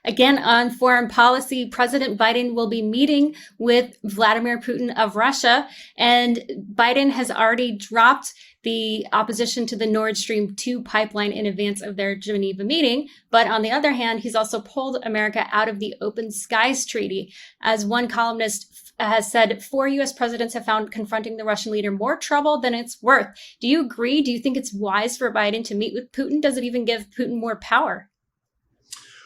Again, on foreign policy, President Biden will be meeting with Vladimir Putin of Russia, and Biden has already dropped the opposition to the Nord Stream 2 pipeline in advance of their Geneva meeting. But on the other hand, he's also pulled America out of the Open Skies Treaty. As one columnist has said, 4 U.S. presidents have found confronting the Russian leader more trouble than it's worth. Do you agree? Do you think it's wise for Biden to meet with Putin? Does it even give Putin more power?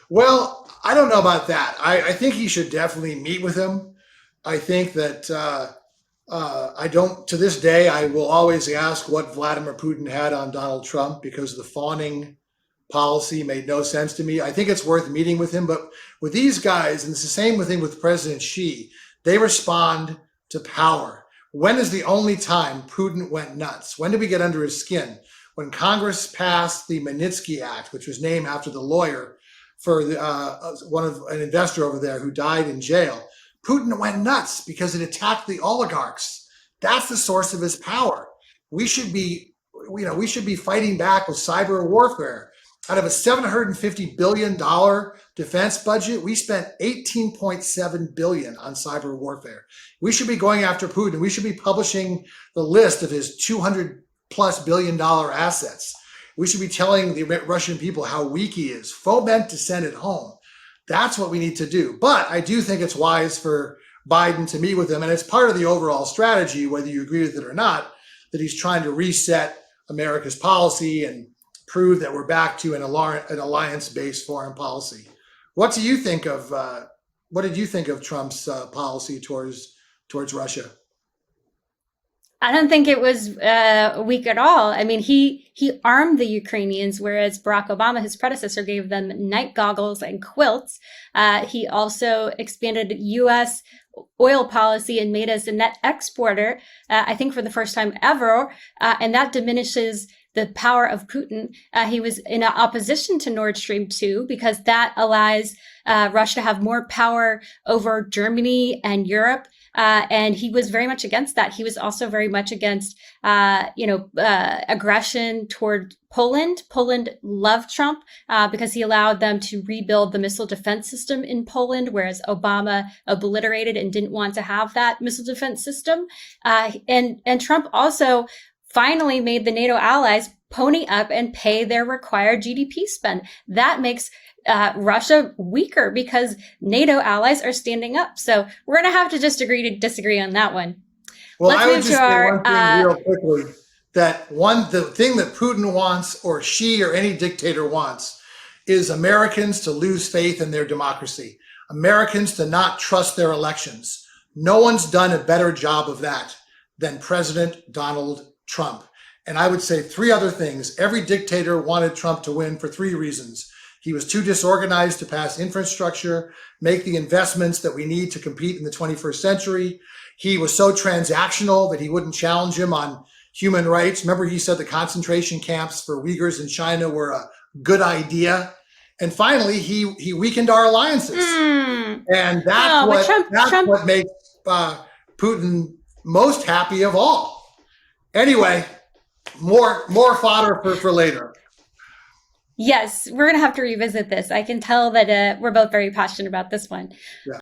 Well, I don't know about that. I think he should definitely meet with him. I think that I don't, to this day, I will always ask what Vladimir Putin had on Donald Trump because the fawning policy made no sense to me. I think it's worth meeting with him. But with these guys, and it's the same thing with President Xi, they respond to power. When is the only time Putin went nuts? When did we get under his skin? When Congress passed the Magnitsky Act, which was named after the lawyer for an investor over there who died in jail. Putin went nuts because it attacked the oligarchs. That's the source of his power. We should be fighting back with cyber warfare. Out of a $750 billion defense budget, we spent $18.7 billion on cyber warfare. We should be going after Putin. We should be publishing the list of his $200+ billion assets. We should be telling the Russian people how weak he is. Foment to send it home. That's what we need to do. But I do think it's wise for Biden to meet with him. And it's part of the overall strategy, whether you agree with it or not, that he's trying to reset America's policy and prove that we're back to an alliance-based foreign policy. What did you think of Trump's policy towards Russia? I don't think it was weak at all. I mean, he armed the Ukrainians, whereas Barack Obama, his predecessor, gave them night goggles and quilts. He also expanded U.S. oil policy and made us a net exporter, I think for the first time ever. And that diminishes the power of Putin. He was in opposition to Nord Stream 2 because that allows Russia to have more power over Germany and Europe. And he was very much against that. He was also very much against, aggression toward Poland. Poland loved Trump because he allowed them to rebuild the missile defense system in Poland, whereas Obama obliterated and didn't want to have that missile defense system. And Trump also finally made the NATO allies pony up and pay their required GDP spend. That makes Russia weaker because NATO allies are standing up. So we're going to have to just agree to disagree on that one. Well, I would just say one thing real quickly, that the thing that Putin wants, or Xi or any dictator wants, is Americans to lose faith in their democracy, Americans to not trust their elections. No one's done a better job of that than President Donald Trump. And I would say 3 other things. Every dictator wanted Trump to win for 3 reasons. He was too disorganized to pass infrastructure, make the investments that we need to compete in the 21st century. He was so transactional that he wouldn't challenge him on human rights. Remember, he said the concentration camps for Uyghurs in China were a good idea. And finally, he weakened our alliances. And that's what makes Putin most happy of all. Anyway, more fodder for later. Yes, we're going to have to revisit this. I can tell that we're both very passionate about this one. Yeah.